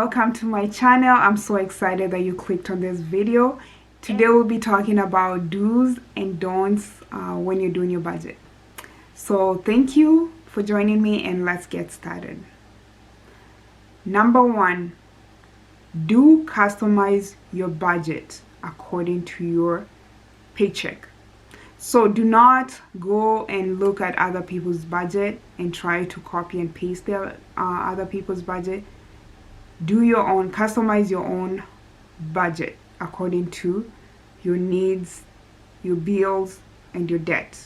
welcome to my channel. I'm so excited that you clicked on this video. Today we'll be talking about do's and don'ts when you're doing your budget. So thank you for joining me and let's get started. Number one, do customize your budget according to your paycheck. So do not go and look at other people's budget and try to copy and paste their other people's budget. Do your own, customize your own budget according to your needs, your bills, and your debt.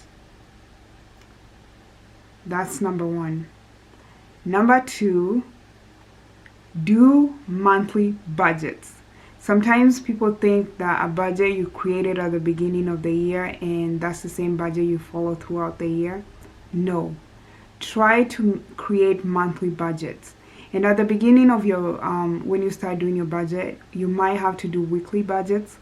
That's number one. Number two, do monthly budgets. Sometimes people think that a budget you created at the beginning of the year and that's the same budget you follow throughout the year. No. Try to create monthly budgets. And at the beginning of your, when you start doing your budget, you might have to do weekly budgets.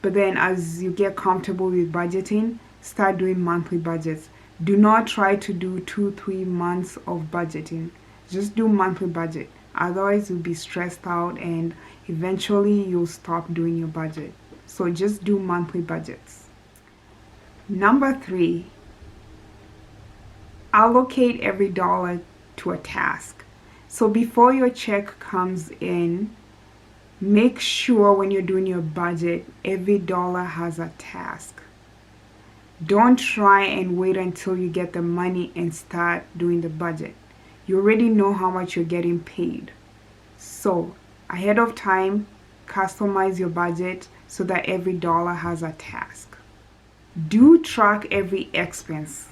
But then as you get comfortable with budgeting, start doing monthly budgets. Do not try to do 2-3 months of budgeting. Just do monthly budget. Otherwise, you'll be stressed out and eventually you'll stop doing your budget. So just do monthly budgets. Number three, allocate every dollar to a task. So before your check comes in, make sure when you're doing your budget, every dollar has a task. Don't try and wait until you get the money and start doing the budget. You already know how much you're getting paid. So ahead of time, customize your budget so that every dollar has a task. Do track every expense.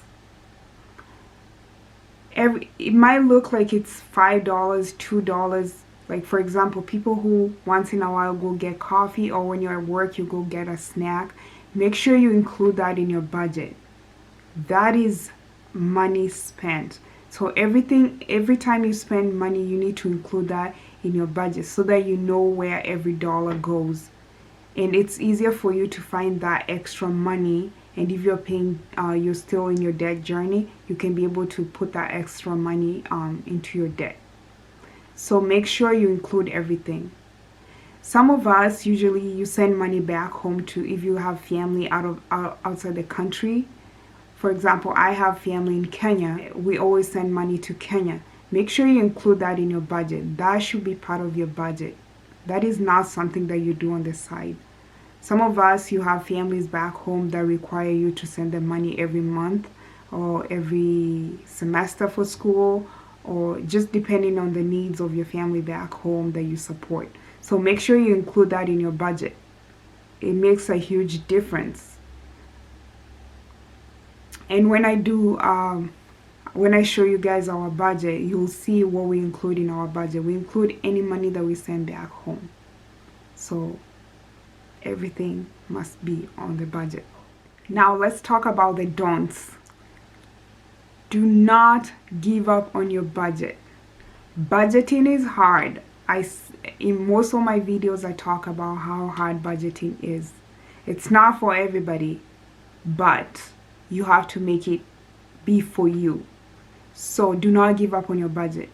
It might look like it's $5, $2. Like for example, people who once in a while go get coffee, or when you're at work you go get a snack. Make sure you include that in your budget. That is money spent. So every time you spend money, you need to include that in your budget so that you know where every dollar goes. And it's easier for you to find that extra money. And if you're paying, you're still in your debt journey, you can be able to put that extra money into your debt. So make sure you include everything. Some of us, usually you send money back home to, if you have family outside the country. For example, I have family in Kenya. We always send money to Kenya. Make sure you include that in your budget. That should be part of your budget. That is not something that you do on the side. Some of us, you have families back home that require you to send them money every month or every semester for school, or just depending on the needs of your family back home that you support. So make sure you include that in your budget. It makes a huge difference. And when I show you guys our budget, you'll see what we include in our budget. We include any money that we send back home. So everything must be on the budget. Now let's talk about the don'ts. Do not give up on your budget. Budgeting is hard. In most of my videos, I talk about how hard budgeting is. It's not for everybody, but you have to make it be for you. So do not give up on your budget.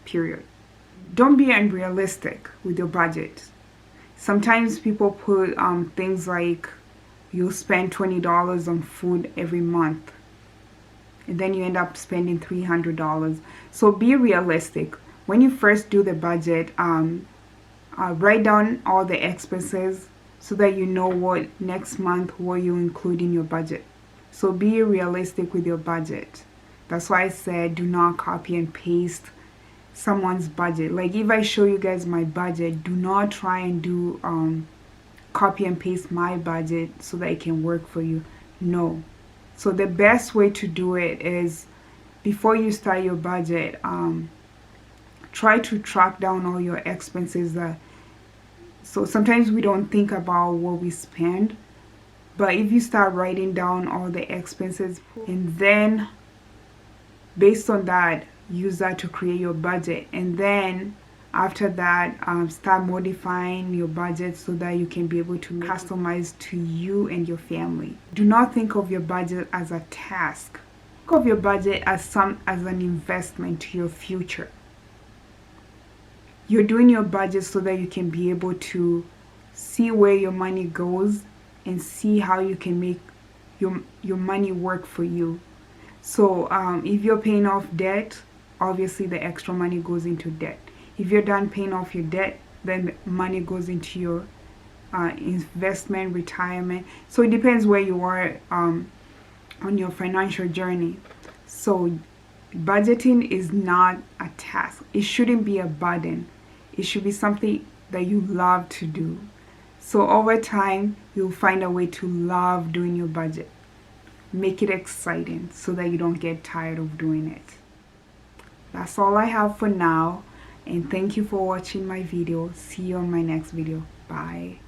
Period. Don't be unrealistic with your budget. Sometimes people put things like you'll spend $20 on food every month, and then you end up spending $300. So be realistic. When you first do the budget, write down all the expenses so that you know what next month what you include in your budget. So be realistic with your budget. That's why I said do not copy and paste someone's budget. Like if I show you guys my budget, do not try and do copy and paste my budget so that it can work for you. No. So the best way to do it is, before you start your budget, try to track down all your expenses. So sometimes we don't think about what we spend, but if you start writing down all the expenses and then based on that, use that to create your budget, and then after that start modifying your budget so that you can be able to customize to you and your family. Do not think of your budget as a task. Think of your budget as an investment to your future. You're doing your budget so that you can be able to see where your money goes and see how you can make your money work for you. So if you're paying off debt, obviously the extra money goes into debt. If you're done paying off your debt, then the money goes into your investment, retirement. So it depends where you are on your financial journey. So budgeting is not a task. It shouldn't be a burden. It should be something that you love to do. So over time, you'll find a way to love doing your budget. Make it exciting so that you don't get tired of doing it. That's all I have for now. And thank you for watching my video. See you on my next video. Bye.